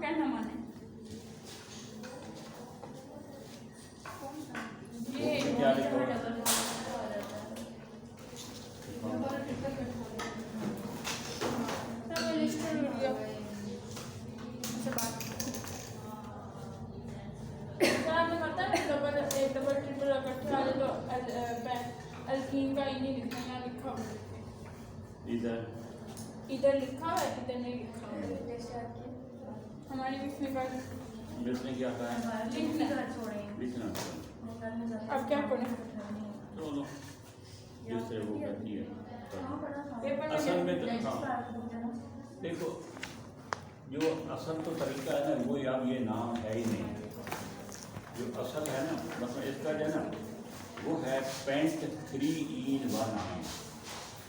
Pen हमारे ये क्या लिखा हुआ? अल्कीन का ही नहीं लिखा, यहाँ लिखा हुआ है। इधर लिखा हुआ है, इधर नहीं लिखा हुआ है। हमारी इसमें पर इसमें क्या कहा है? लिखना। अब क्या करें? चलो जिससे वो करती है पेपर असल में तो हाँ देखो जो असल तो तरीका है ना वो अब ये नाम है ही नहीं। जो असल है ना मतलब इसका जो है ना वो है पेंट 3 in 1 नाम।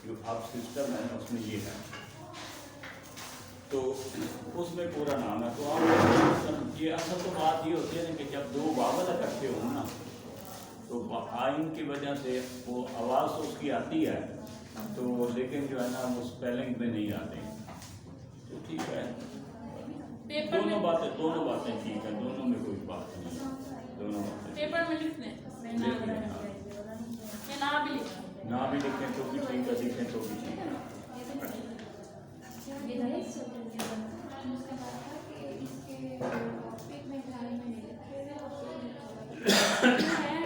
जो अब सिस्टम है उसमें ये है तो उसमें पूरा नाम है। तो आप ये असल तो बात ये होती है ना कि जब दो वावल इकट्ठे हों ना तो आइन की वजह से वो आवाज़ तो उसकी आती है तो लेकिन जो है ना वो स्पेलिंग में नहीं आते। तो ठीक है दोनों बातें ठीक है, दोनों में कोई बात नहीं है, दोनों बातें पेपर में लिख लें। ना भी लिखें तो भी ठीक है, लिखें तो भी ठीक है।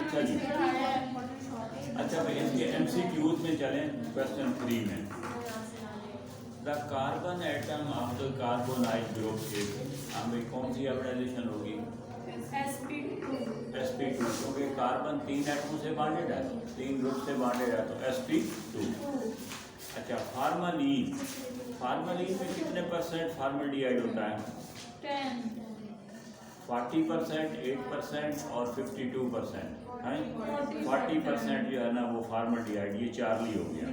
अच्छा जी अच्छा भाई इसके MCQs में चलें। क्वेश्चन 3 में the carbon atom of the carbonyl group is हमें कौन सी हाइब्रिडाइजेशन होगी? sp2 क्योंकि कार्बन 3 एटमों से बॉन्डेड है, 3 ग्रुप से बॉन्डेड है तो sp2। अच्छा फार्मलीन में कितने % फार्मल्डिहाइड होता है? 40%, 8% और 52% है। 40% जो है ना वो फार्मल्डिहाइड, ये चार्ली हो गया।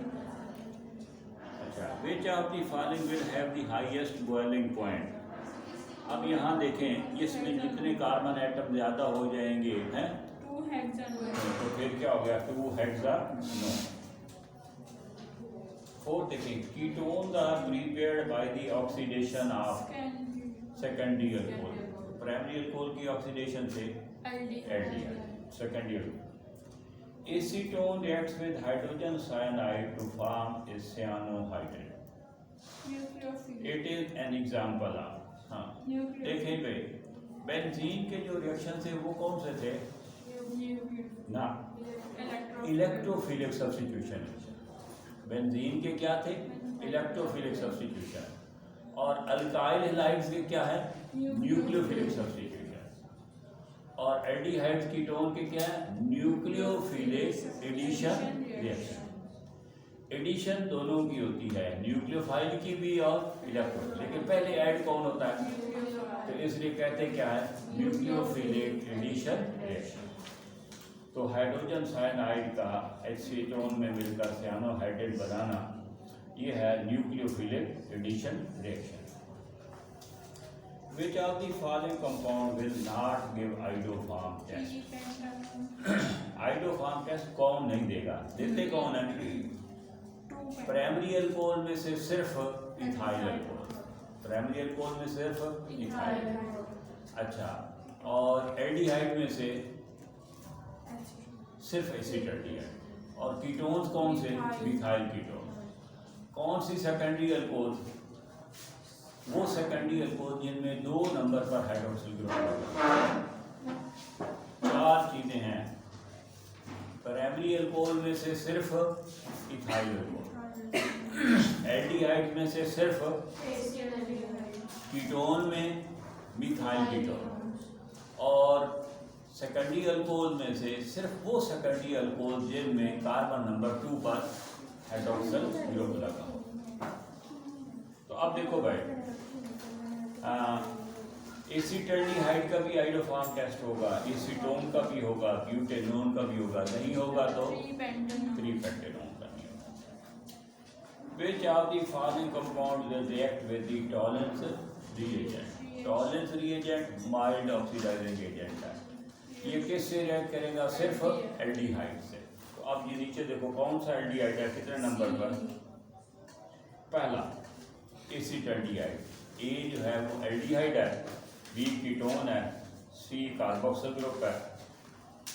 अच्छा which of the following will have the highest boiling point. अब यहाँ देखें इसमें जितने कार्बन एटम ज़्यादा हो जाएंगे हैं तो फिर क्या हो गया 2 हेक्सानोन। फोर्थ देखें ketones are prepared by the oxidation of secondary alcohol. Primary alcohol की ऑक्सीडेशन से aldehyde, secondary alcohol. Acetone reacts with hydrogen cyanide to form is cyanohydride। It is an example of हाँ देखें भाई benzene के जो reaction थे वो कौन से थे ना इलेक्ट्रोफिलिक सब्स्टिट्यूशन। बेंजीन के क्या थे? Electrophilic substitution. और अल्काइल हैलाइड्स के क्या है? Nucleophilic substitution. और एल्डिहाइड्स कीटोन के क्या है? Nucleophilic addition reaction. एडिशन दोनों की होती है, न्यूक्लियोफाइल की भी और इलेक्ट्रो, लेकिन पहले ऐड कौन होता है? तो इसलिए कहते क्या है? Nucleophilic addition reaction. तो हाइड्रोजन साइनाइड का एसीटोन में मिलकर cyanohydride बनाना ये है nucleophilic addition reaction. Which of the following compound will not give iodoform test? iodoform test कौन नहीं देगा? देते कौन है? प्राइमरी अल्कोहल में से सिर्फ इथाइल अल्कोहल, प्राइमरी अल्कोहल में सिर्फ इथाइल। अच्छा और एल्डिहाइड में से सिर्फ एसिटाल्डिहाइड। और कीटोन्स कौन से? Methyl ketone. कौन सी सेकेंडरी अल्कोहल? वो सेकेंडरी अल्कोहल जिनमें 2 नंबर पर हाइड्रोक्सिल ग्रुप होगा। 4 चीजें हैं। प्राइमरी अल्कोहल में से सिर्फ इथाइल अल्कोहल, एल्डिहाइड में से सिर्फ, कीटोन में मिथाइल कीटोन, और सेकेंडरी अल्कोहल में से सिर्फ वो सेकेंडरी अल्कोहल जिनमें कार्बन नंबर 2 पर हाइड्रोक्सिल ग्रुप लगा। तो अब देखो भाई एसिटाल्डिहाइड का भी आइडोफॉर्म टेस्ट होगा, एसीटोन का भी होगा, ब्यूटेनोन का भी होगा, नहीं होगा तो 3-पेंटेनोन का नहीं होगा। Which of the following compounds will react with the Tollens reagent? Tollens reagent mild oxidising agent है। ये किससे रिएक्ट करेगा? सिर्फ एल्डिहाइड से। तो अब ये नीचे देखो कौन सा एल्डिहाइड है, कितने नंबर पर? पहला एसिटाल्डिहाइड। ए जो है वो एल्डिहाइड है बी कीटोन है, सी कार्बोक्सिल ग्रुप है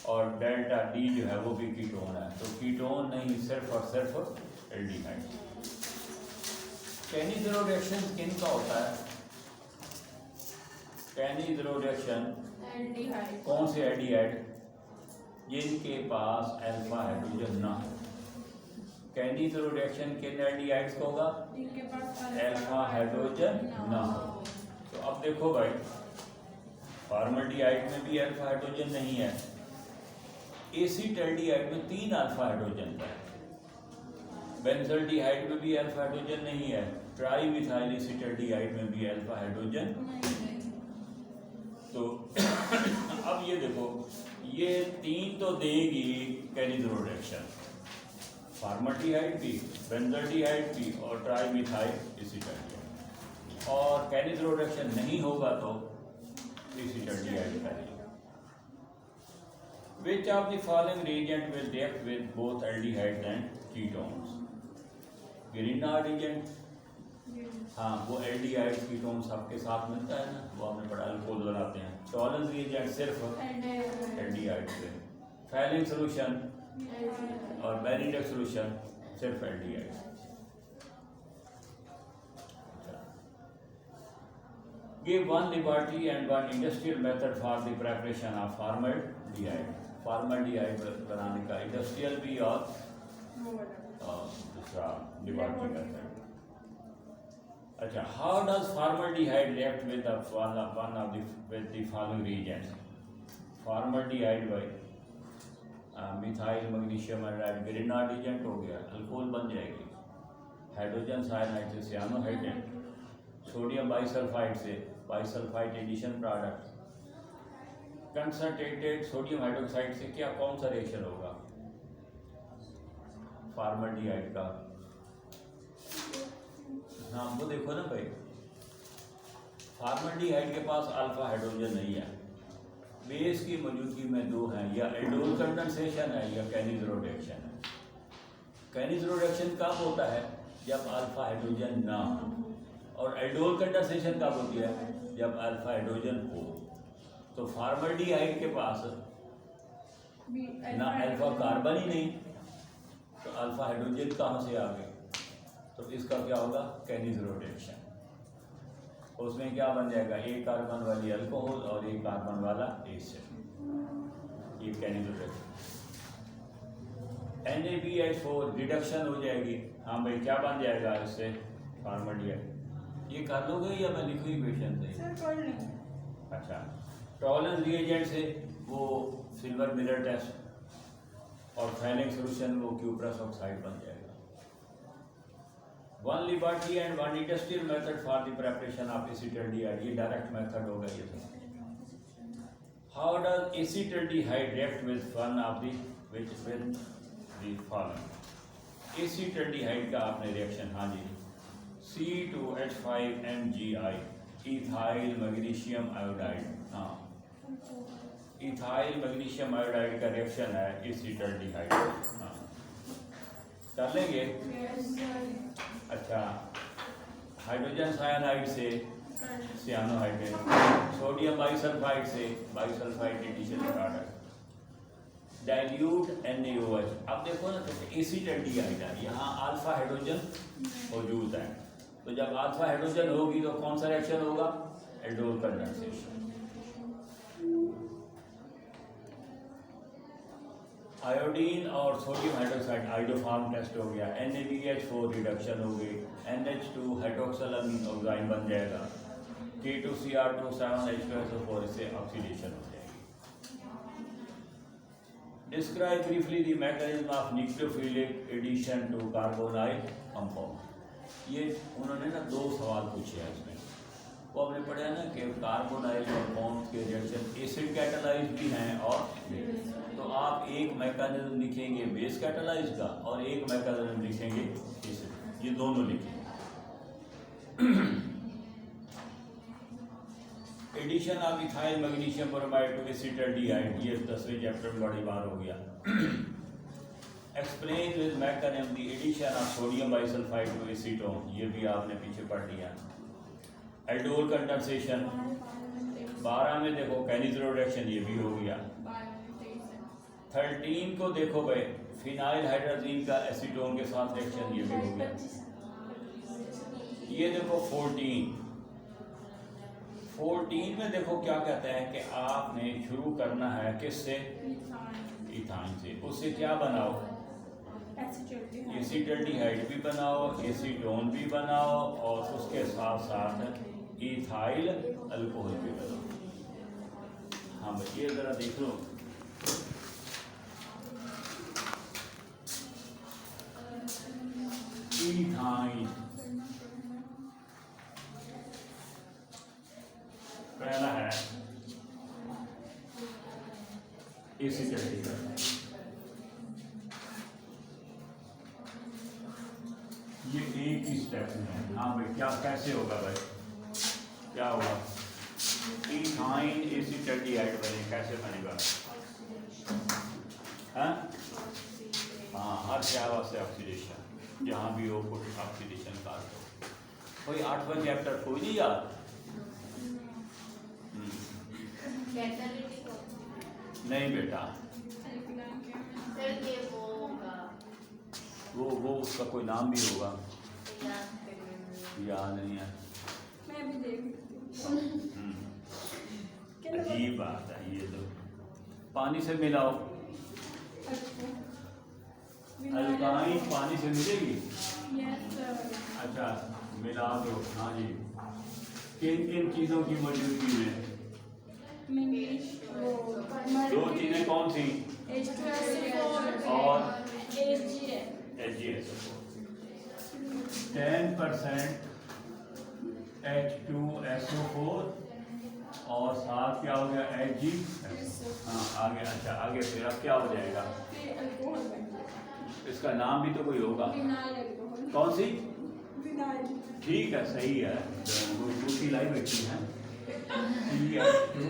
और डेल्टा डी जो है वो भी कीटोन है। तो कीटोन नहीं, सिर्फ और सिर्फ एल्डिहाइड। कैनिज़रो रिएक्शन किन का होता है? कैनिज़रो रिएक्शन एल्डिहाइड। कौन से एल्डिहाइड? जिनके पास अल्फा हाइड्रोजन ना हो। कैनिज़रो रिएक्शन किन एल्डिहाइड्स का होगा? जिनके पास अल्फा हाइड्रोजन ना हो। तो अब देखो भाई, फॉर्मल्डिहाइड में भी अल्फा हाइड्रोजन नहीं है, एसीटल्डिहाइड में 3 अल्फा हाइड्रोजन है, बेंजल्डिहाइड में भी अल्फा हाइड्रोजन नहीं है, ट्राईमिथाइल एसीटल्डिहाइड में भी अल्फा हाइड्रोजन। तो अब ये देखो, ये 3 तो देगी कैनिज़रो रिएक्शन, फॉर्मल्डिहाइड भी, बेंजल्डिहाइड भी और ट्राईमिथाइल एसीटल्डिहाइड। और कैनिज़रो रिएक्शन नहीं होगा तो एसीटल्डिहाइड करेगा। Which of the following reagent will react with both aldehydes and ketones? Grignard reagent, हाँ वो एल्डिहाइड कीटोन सबके साथ मिलता है ना, वो हमने पढ़ा, अल्कोहल बनाते हैं। टॉलरेंस रिएजेंट सिर्फ एल्डिहाइड से, फैलिंग सोल्यूशन और बेनिडक सोल्यूशन सिर्फ aldehyde. Give one laboratory and one industrial method for the preparation of formaldehyde। Formaldehyde बनाने का इंडस्ट्रियल भी और दूसरा लेबोरेटरी मेथड। अच्छा, how does formaldehyde react with one of the following reagents? Formaldehyde भाई methyl magnesium hydride Grignard agent हो गया, alcohol बन जाएगी। हाइड्रोजन साइनाइड से सियानोहाइड्रेट, सोडियम बाइसल्फाइड से bisulphide addition product, concentrated sodium hydroxide से क्या कौन सा रिएक्शन होगा फॉर्मल्डिहाइड का? हाँ वो देखो ना भाई, फॉर्मल्डिहाइड के पास अल्फा हाइड्रोजन नहीं है, बेस की मौजूदगी में 2 हैं, या एल्डोल कंडेंसेशन है या कैनिज़रो रिएक्शन है। कैनिज़रो रिएक्शन कब होता है? जब अल्फा हाइड्रोजन ना हो, और एल्डोल कंडेंसेशन कब होती है? जब अल्फा हाइड्रोजन हो। तो फॉर्मल्डिहाइड के पास ना अल्फा कार्बन ही नहीं, तो अल्फा हाइड्रोजन कहाँ से आ गए? तो इसका क्या होगा? कैनिज़रो रिएक्शन। उसमें क्या बन जाएगा? 1 कार्बन वाली अल्कोहल और 1 कार्बन वाला एसिड, ये कैनिज़रो रिएक्शन। NaBH4 रिडक्शन हो जाएगी। हाँ भाई, क्या बन जाएगा इससे? फॉर्मल्डिहाइड। ये कर लोगे या मैं लिखूँ इक्वेशन से? अच्छा, टॉलरेंस रिएजेंट से वो सिल्वर मिरर टेस्ट और फैलिंग सोल्यूशन वो क्यूप्रस ऑक्साइड बन जाएगा। One laboratory and one industrial method for the preparation of acetaldehyde, ये डायरेक्ट मेथड होगा ये तो। How does acetaldehyde react with one of the which with the following? Acetaldehyde का आपने रिएक्शन, हाँ जी, C2H5MgI इथाइल मैग्नीशियम आयोडाइड, हाँ ethyl magnesium iodide का reaction है एसीटल्डिहाइड। हाँ कर लेंगे। अच्छा, हाइड्रोजन साइनाइड से सियानोहाइड्रेट, सोडियम बाइसल्फाइड से bisulphide addition product, dilute NaOH। अब देखो ना, एसीटल्डिहाइड है, यहाँ अल्फा हाइड्रोजन मौजूद है, तो जब अल्फा हाइड्रोजन होगी तो कौन सा रिएक्शन होगा? Aldol condensation. आयोडीन और सोडियम हाइड्रोक्साइड आइडोफार्म टेस्ट हो गया, NaBH4 रिडक्शन हो गई, NH2 हाइड्रोक्सिलामीन ऑक्साइड बन जाएगा, K2Cr2 7H2SO4 इससे ऑक्सीडेशन हो जाएगी। Describe briefly the mechanism of nucleophilic addition to carbonyl compound. ये उन्होंने ना 2 सवाल पूछे हैं इसमें, वो हमने पढ़ा ना कि कार्बोनाइल कंपाउंड के रिएक्शन एसिड कैटालाइज भी हैं और तो आप एक मैकेनिज्म लिखेंगे बेस कैटालाइज का और एक मैकेनिज्म लिखेंगे एसिड, ये दोनों लिखेंगे। Addition of ethyl magnesium bromide to acetaldehyde, ये 10वें चैप्टर में बड़ी बार हो गया। Explain with mechanism the addition of sodium bisulphide to acetone, ये भी आपने पीछे पढ़ लिया। एल्डोल कंडेंसेशन, 12 में देखो कैनिज़रो रिएक्शन ये भी हो गया। 13 को देखो भाई फिनाइल हाइड्रोजीन का एसीटोन के साथ रिएक्शन ये भी हो गया। ये देखो 14 में देखो क्या कहते हैं कि आपने शुरू करना है किससे, इथाइन से। उससे क्या बनाओ, एसीटल्डिहाइड भी बनाओ, एसीटोन भी बनाओ और उसके साथ साथ इथाइल अल्कोहल भी बनाओ। हाँ भाई ये ज़रा देख लो, इथाइन पहला है एसीटल्डिहाइड, ये एक ही स्टेप में है। हाँ भाई क्या कैसे होगा भाई, क्या होगा, इथाइन एसीटल्डिहाइड बने, कैसे बनेगा, हाँ हर क्या से ऑक्सीडेशन, जहाँ भी हो कुछ ऑक्सीडेशन का हो। कोई 8वां चैप्टर कोई नहीं याद, नहीं बेटा वो उसका कोई नाम भी होगा, याद नहीं है। मैं भी देख अजीब बात है ये तो। पानी से मिलाओ, अल्काइन पानी से मिलेगी, अच्छा मिला दो। हाँ जी, किन किन चीज़ों की मौजूदगी में, दो चीज़ें कौन सी, और HgSO4, 10% H2SO4 और साथ क्या हो गया Hg। हाँ आगे, अच्छा आगे फिर अब क्या हो जाएगा, इसका नाम भी तो कोई होगा, कौन सी, ठीक है सही है, दूसरी लाइन बैठी है CH2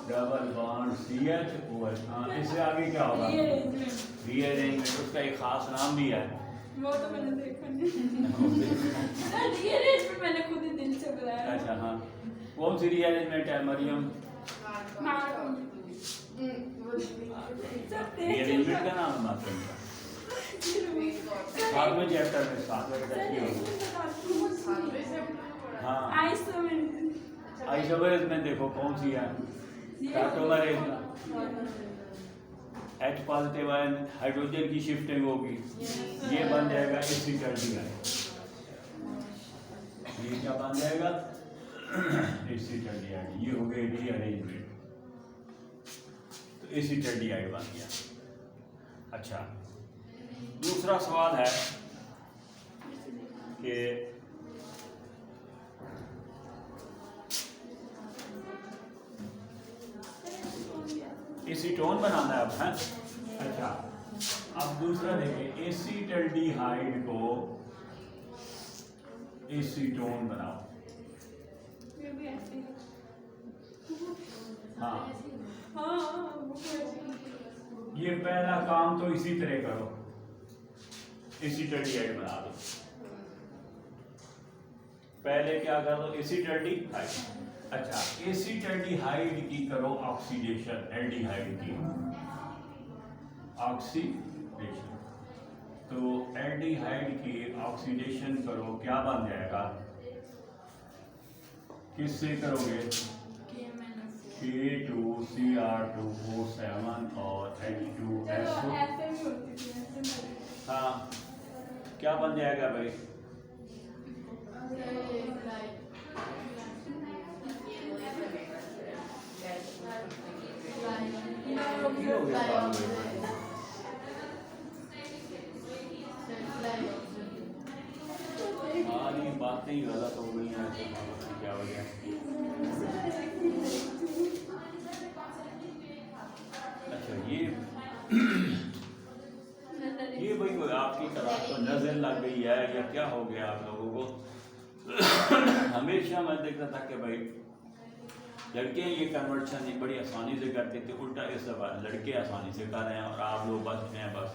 डबल बॉन्ड CH4। हाँ इससे आगे क्या होगा, रीअरेंजमेंट, उसका एक खास नाम भी है, वो तो मैंने देखा नहीं। मैंने खुद ही दिल से बुलाया। अच्छा हाँ, कौन सी रीअरेंजमेंट है मरियम, रीअरेंजमेंट का नाम मात्र का 7वें चैप्टर में 7वें हाँ आइसोमेरेज में देखो कौन सी है, कार्टोमेरेज में H पॉजिटिव आयन हाइड्रोजन की शिफ्टिंग होगी, ये बन जाएगा एसीटल्डिहाइड, ये क्या बन जाएगा एसीटल्डिहाइड, ये हो गई रीअरेंजमेंट, तो एसीटल्डिहाइड बन गया। अच्छा दूसरा सवाल है कि एसीटोन बनाना है अब, है अच्छा अब दूसरा देखिए, एसीटल्डिहाइड को एसीटोन बनाओ। हाँ ये पहला काम तो इसी तरह करो, एसीटल्डिहाइड बना दो। पहले क्या कर दो, एसीटल्डिहाइड, अच्छा एसीटल्डिहाइड की करो ऑक्सीडेशन, एल्डिहाइड की ऑक्सीडेशन, तो एल्डिहाइड की ऑक्सीडेशन करो, क्या बन जाएगा, किससे करोगे, K2Cr2O7 और H2SO। हाँ क्या बन जाएगा भाई, हमारी बातें ही गलत हो गई हैं, क्या हो गया। अच्छा ये भाई कोई आपकी तरह तो नजर लग गई है या क्या हो गया आप लोगों को। हमेशा मैं देखता था कि भाई लड़के ये कन्वर्शन बड़ी आसानी से करते थे, उल्टा इस दफा लड़के आसानी से कर रहे हैं और आप लोग बस हैं बस।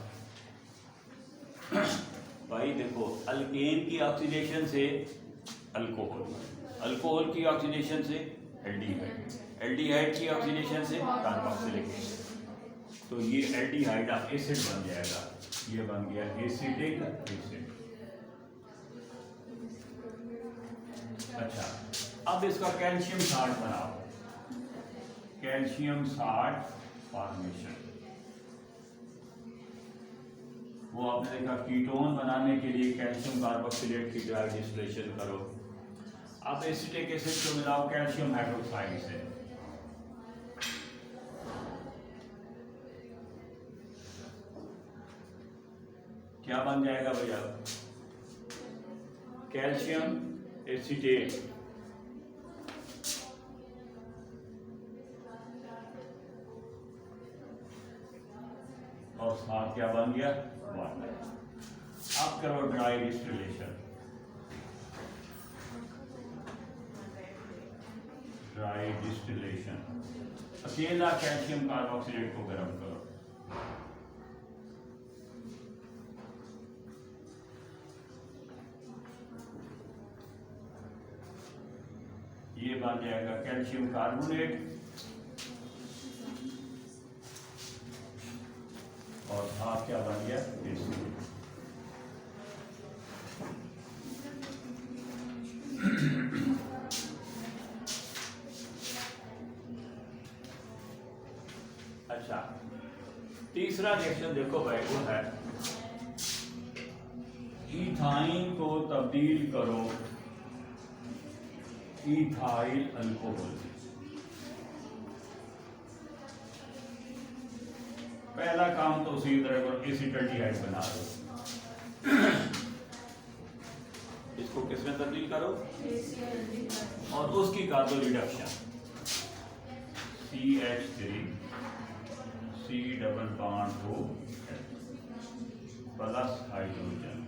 भाई देखो अल्केन की ऑक्सीडेशन से अल्कोहल, अल्कोहल की ऑक्सीडेशन से एल्डिहाइड, एल्डिहाइड की ऑक्सीडेशन से कार्बोक्सिलिक एसिड, तो ये एल्डिहाइड ऑफ एसिड बन जाएगा, ये बन गया एसिडिक एसिड। अच्छा, अब इसका कैल्शियम साल्ट बनाओ, कैल्शियम साल्ट फॉर्मेशन। वो आपने देखा कीटोन बनाने के लिए कैल्शियम कार्बोक्सिलेट की ड्राई डिस्टिलेशन करो। अब एसिटिक एसिड को मिलाओ कैल्शियम हाइड्रोक्साइड से, क्या बन जाएगा भैया? कैल्शियम एसिटेट, और साथ क्या बन गया? वाटर। अब करो ड्राई डिस्टिलेशन, ड्राई डिस्टिलेशन, अकेला कैल्शियम कार्बोक्सिलेट को गर्म करो, ये बन जाएगा कैल्शियम कार्बोनेट, और साथ क्या बन गया? एसिड। अच्छा, तीसरा रिएक्शन देखो भाई, वो है इथाइन को तब्दील करो इथाइल अल्कोहल। पहला काम तो उसी तरह को एसिटाल्डिहाइड बना दो, इसको किसमें तब्दील करो? और उसकी कर दो reduction, CH3 C double bond हो प्लस हाइड्रोजन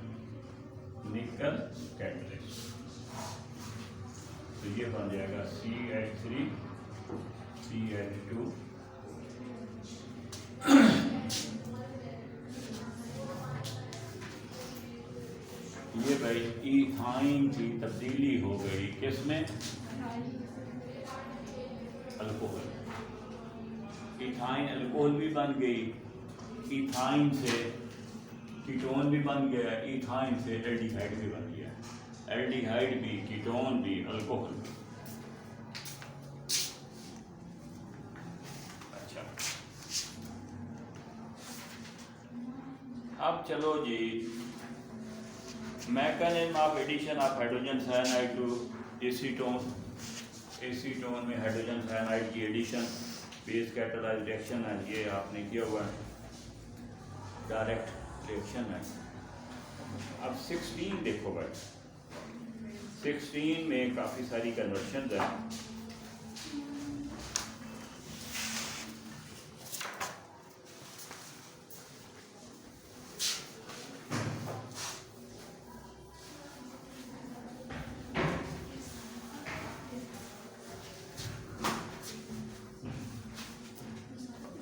निकल कैटलिस्ट, तो ये बन जाएगा CH3 CH2 ये भाई इथाइन की तब्दीली हो गई किसमें? अल्कोहल। इथाइन अल्कोहल भी बन गई, इथाइन से कीटोन भी बन गया, इथाइन से एल्डिहाइड भी बन गया, एल्डिहाइड भी कीटोन भी अल्कोहल भी। अच्छा, अब चलो जी, mechanism of addition of hydrogen cyanide to acetone. Acetone में हाइड्रोजन साइनाइड की एडिशन बेस कैटालाइज्ड रिएक्शन है, ये आपने किया हुआ है, डायरेक्ट रिएक्शन है। अब 16 देखो भाई, 16 में काफ़ी सारी कन्वर्शन है।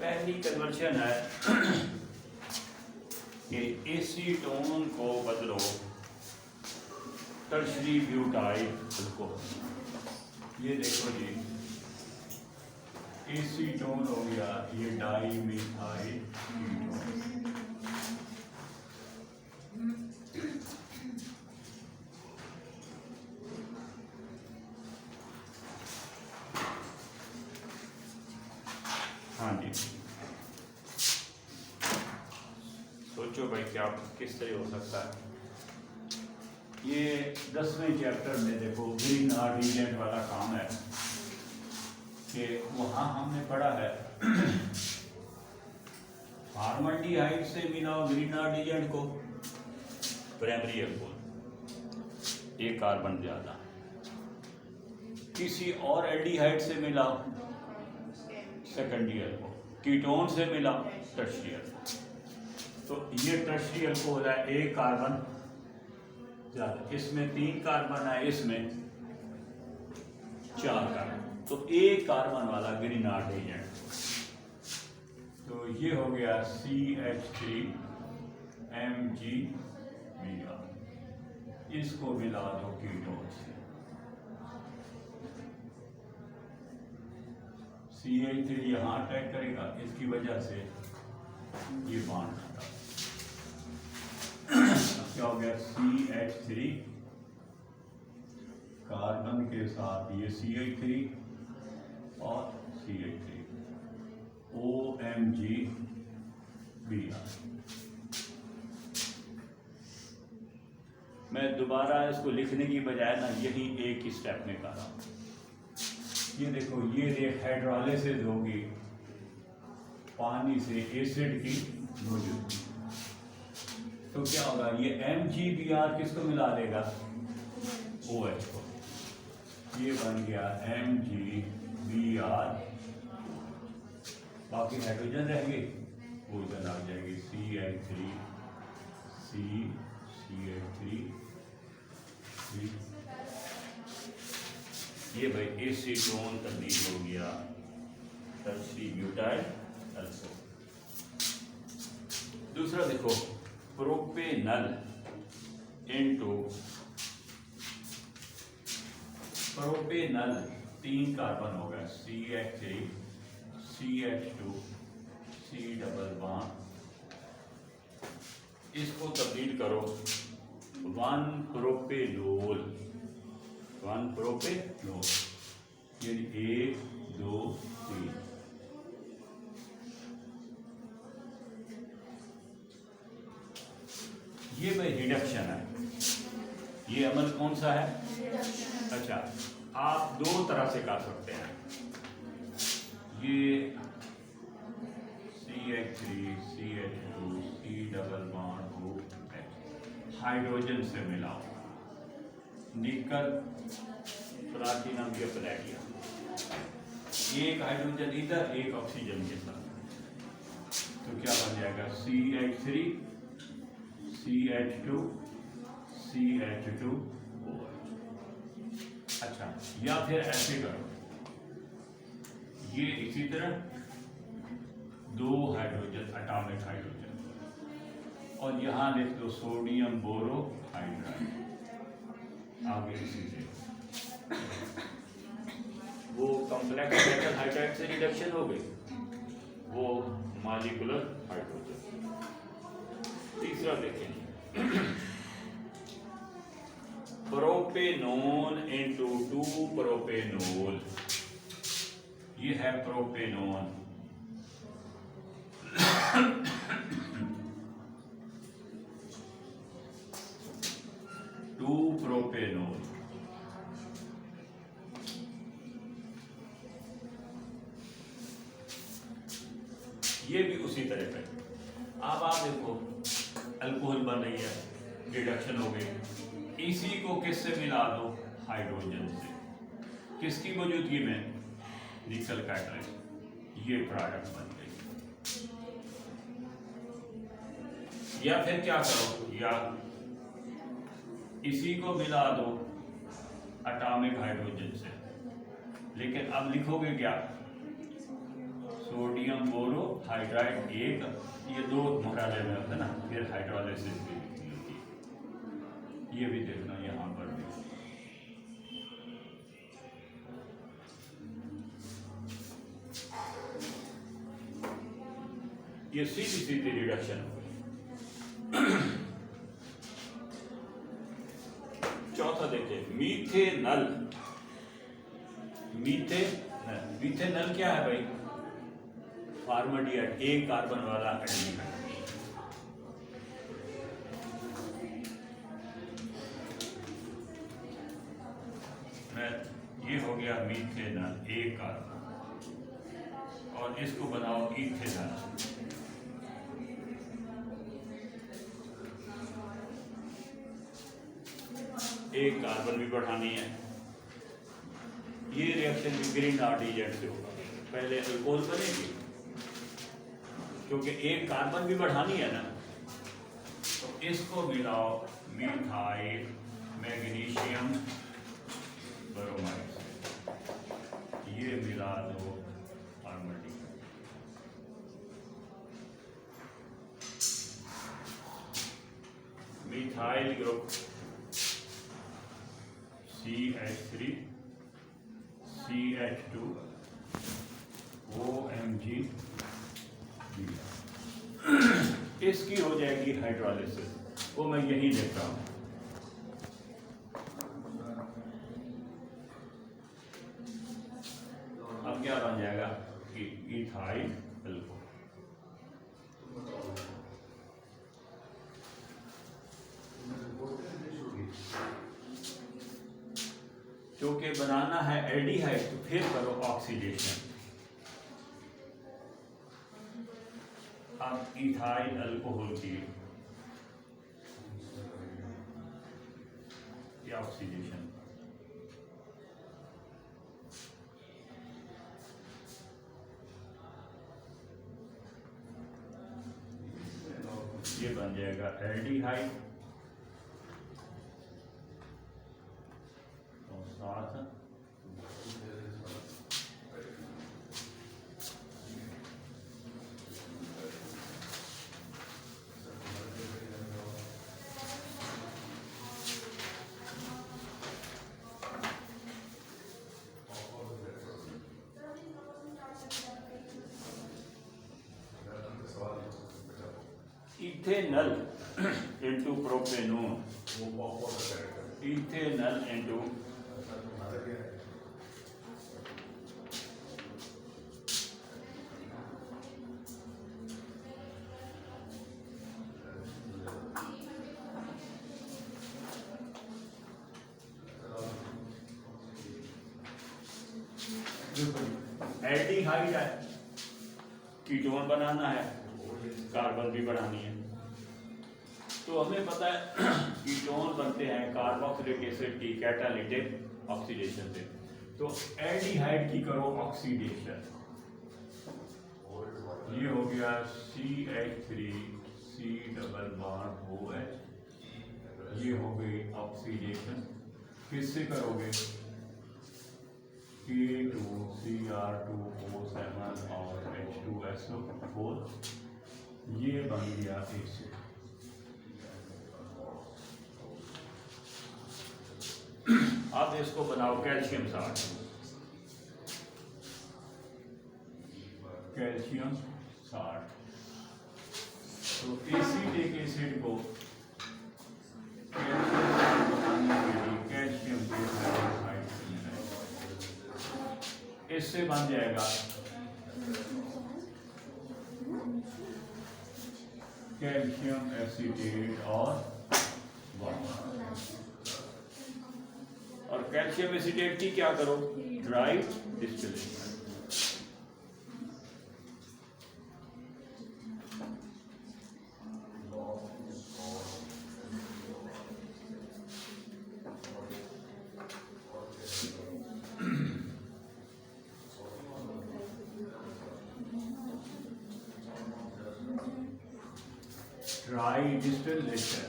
पहली कन्वर्शन है कि एसीटोन को बदलो टर्शरी ब्यूटाइल अल्कोहल। ये देखो जी, एसीटोन हो गया, ये डाई मिथाइल कीटोन, हाँ जी। सोचो भाई क्या किस तरह हो सकता है। ये 10वें चैप्टर में देखो ग्रीन रिएजेंट वाला काम है कि वहाँ हमने पढ़ा है फॉर्मल्डिहाइड से मिलाओ ग्रीन रिएजेंट को, प्राइमरी अल्कोहल, एक कार्बन ज्यादा, किसी और एल्डिहाइड से मिलाओ सेकेंडरी अल्कोहल, कीटोन से मिलाओ टर्शियरी अल्कोहल, तो ये टर्शियरी अल्कोहल है, एक कार्बन ज्यादा, इसमें 3 कार्बन है, इसमें 4 कार्बन, तो एक कार्बन वाला ग्रीनार्ड एजेंट। तो ये हो गया CH3 MgBr, इसको मिला दो कीटोन से, CH3 यहाँ अटैक करेगा, इसकी वजह से ये बॉन्ड खाता। अब क्या हो गया, CH3 कार्बन के साथ ये CH3 और CH3 OMG-Br। मैं दोबारा इसको लिखने की बजाय ना यही एक ही स्टेप में कर रहा हूँ। ये देखो, ये हाइड्रोलिसिस होगी पानी से एसिड की मौजूदगी, तो क्या होगा, ये MgBr किसको मिला देगा, OH को। ये बन गया MgBr, बाकी हाइड्रोजन रहेंगे, वो इधर आ जाएगी CH3 CH3। ये भाई एसीटोन तब्दील हो गया टर्शी ब्यूटाइल अल्कोहल। दूसरा देखो, प्रोपेनल इनटू प्रोपेनल 3 कार्बन हो गया, CH3 CH2 C double bond, इसको तब्दील करो 1 प्रोपेनोल, 1 प्रोपेनोल, यानी 1 2 3। ये भाई रिडक्शन है। ये अमल कौन सा है? अच्छा, आप दो तरह से कर सकते हैं। ये CH3 CH2 C double bond को हाइड्रोजन से मिलाओ, निकल प्लाटिनम के प्लेटियम, एक हाइड्रोजन इधर, एक ऑक्सीजन के साथ, तो क्या बन जाएगा, CH3 CH2 CH2 OH। अच्छा, या फिर ऐसे करो, ये इसी तरह 2 हाइड्रोजन, एटॉमिक हाइड्रोजन, और यहां लिख दो सोडियम बोरो हाइड्राइड, आगे इसी से वो कॉम्प्लेक्स मेटल हाइड्राइड से रिडक्शन हो गई, वो मॉलिक्यूलर हाइड्रोजन। तीसरा देखें, प्रोपेनोन इनटू 2 प्रोपेनोल, ये है प्रोपेनोन, 2 प्रोपेनोल, ये भी उसी तरह पे। अब आप देखो, अल्कोहल बन रही है, रिडक्शन हो गई, इसी को किससे मिला दो, हाइड्रोजन से, किसकी मौजूदगी में, निकल कैटलिस्ट, ये प्रोडक्ट बन गई। या फिर क्या करो, या इसी को मिला दो एटॉमिक हाइड्रोजन से, लेकिन अब लिखोगे क्या, सोडियम बोरो हाइड्राइड 1, ये 2 मरहले में होता है ना, फिर हाइड्रोलिसिस भी लिखनी होगी। ये भी देखना यहाँ पर भी, ये सीधी सीधी रिडक्शन हो गई। चौथा देखिए, मीथेनल, मीथेनल क्या है भाई, फार्माल्डिहाइड, 1 कार्बन वाला एल्डिहाइड। ये हो गया मीथेनल, 1 कार्बन, और इसको बनाओ इथेनल, एक कार्बन भी बढ़ानी है। ये रिएक्शन ग्रीन डॉट एजेंट से होगा, पहले अल्कोहल बनेगी, क्योंकि एक कार्बन भी बढ़ानी है ना, तो इसको मिलाओ मिथाइल मैग्नीशियम ब्रोमाइड, ये मिला दो फार्माल्डिहाइड, methyl group CH3 CH2 OMG इसकी हो जाएगी हाइड्रोलिसिस, वो मैं यही देख रहा हूँ। अब क्या बन जाएगा कि इथाइल अल्कोहल। क्योंकि बनाना है एल्डिहाइड तो फिर करो ऑक्सीडेशन। अब इथाइल अल्कोहल की ऑक्सीडेशन, ये बन जाएगा एल्डिहाइड और साथ ethanal into propanone, ethanal into aldehyde है, कीटोन बनाना है, कार्बन भी बनानी है। तो हमें पता है कीटोन बनते हैं कार्बोक्सिलिक एसिड की कैटालिटिक ऑक्सीडेशन से। तो एल्डिहाइड की करो ऑक्सीडेशन, ये हो गया CH3 डबल बॉन्ड OH, ये हो गई ऑक्सीडेशन। किससे करोगे? K2Cr2O7 और H2SO4, ये बन गया एसिड। अब इसको बनाओ कैल्शियम साल्ट, कैल्शियम साल्ट। तो एसिडिक एसिड को कैल्शियम साल्ट बनाने के लिए कैल्शियम के हाइड्रोक्साइड से मिलाएंगे, इससे बन जाएगा कैल्शियम एसीटेट और वाटर। और कैल्शियम एसीटेट की क्या करो? Dry distillation. ड्राई डिस्टिलेशन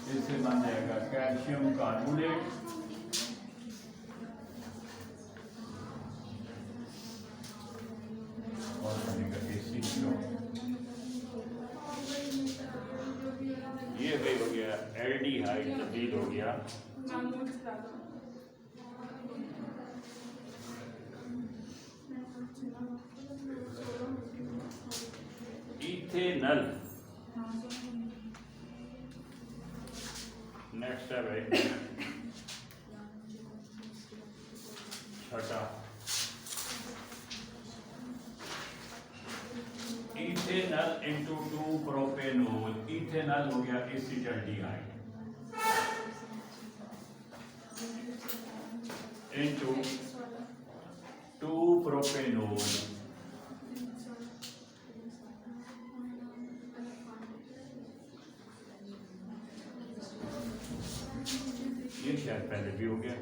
इससे बन जाएगा कैल्शियम कार्बोनेट और बनेगा एसीटोन। ये भाई हो गया एल्डिहाइड तब्दील हो गया इथेनल। नेक्स्ट है भाई छठा, इथेनल इंटू 2-प्रोपेनोल। इथेनल हो गया एसिटाल्डिहाइड इंटू 2-प्रोपेनोल, ये शायद पहले भी हो गया।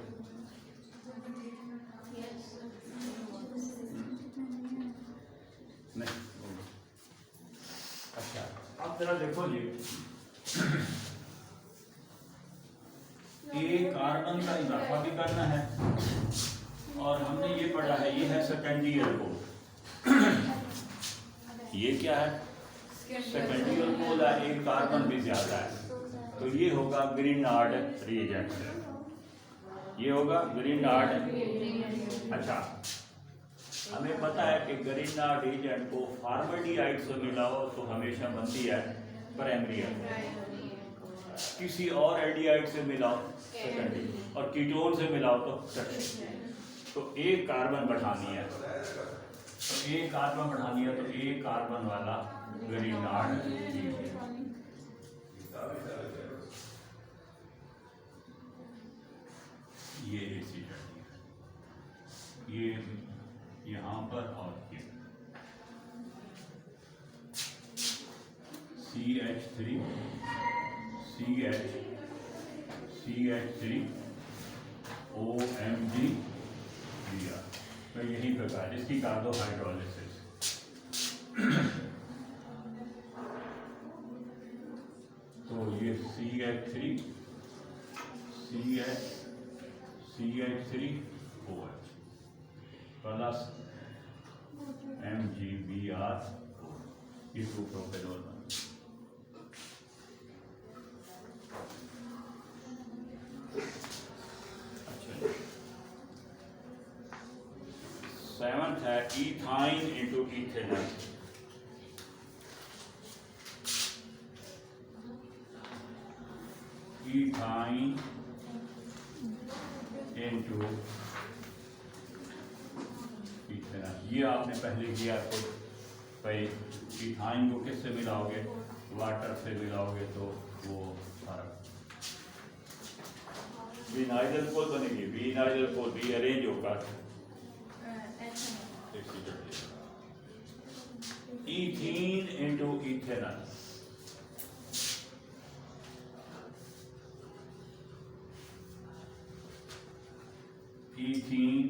नहीं, अच्छा अब जरा देखो जी, ये कार्बन का इजाफा भी करना है और हमने ये पढ़ा है, ये है सेकेंडरी अल्कोहल। ये क्या है? सेकेंडरी अल्कोहल है, एक कार्बन भी ज्यादा है। तो तो ये होगा ग्रीनार्ड रिएजेंट, ये होगा ग्रीनार्ड। अच्छा, हमें पता है कि ग्रीनार्ड रिएजेंट को फॉर्मल्डिहाइड से मिलाओ तो हमेशा बनती है प्राइमरी, किसी और एल्डिहाइड से मिलाओ सेकेंडरी, और कीटोन से मिलाओ तो टर्शियरी। तो एक कार्बन बढ़ानी है, तो एक कार्बन बढ़ानी है, तो एक कार्बन वाला ग्रीनार्ड रिएजेंट। ये रेसिड्यू ये यहाँ पर और ये CH3 OMG Br, तो यही प्रकार इसकी कार्बोहाइड्रोलिसिस। तो ये CH3OH प्लस MgBr, ये 2-प्रोपेनॉल बना। अच्छा, 7th है ethyne into ethanol. Ethyne into ethanol, ये आपने पहले किया। तो भाई इथाइन को किससे मिलाओगे, वाटर से मिलाओगे तो वो फर्क विनाइल कोल बनेगी, विनाइल कोल रीअरेंज होकर इथीन इंटू इथेनॉल। इथीन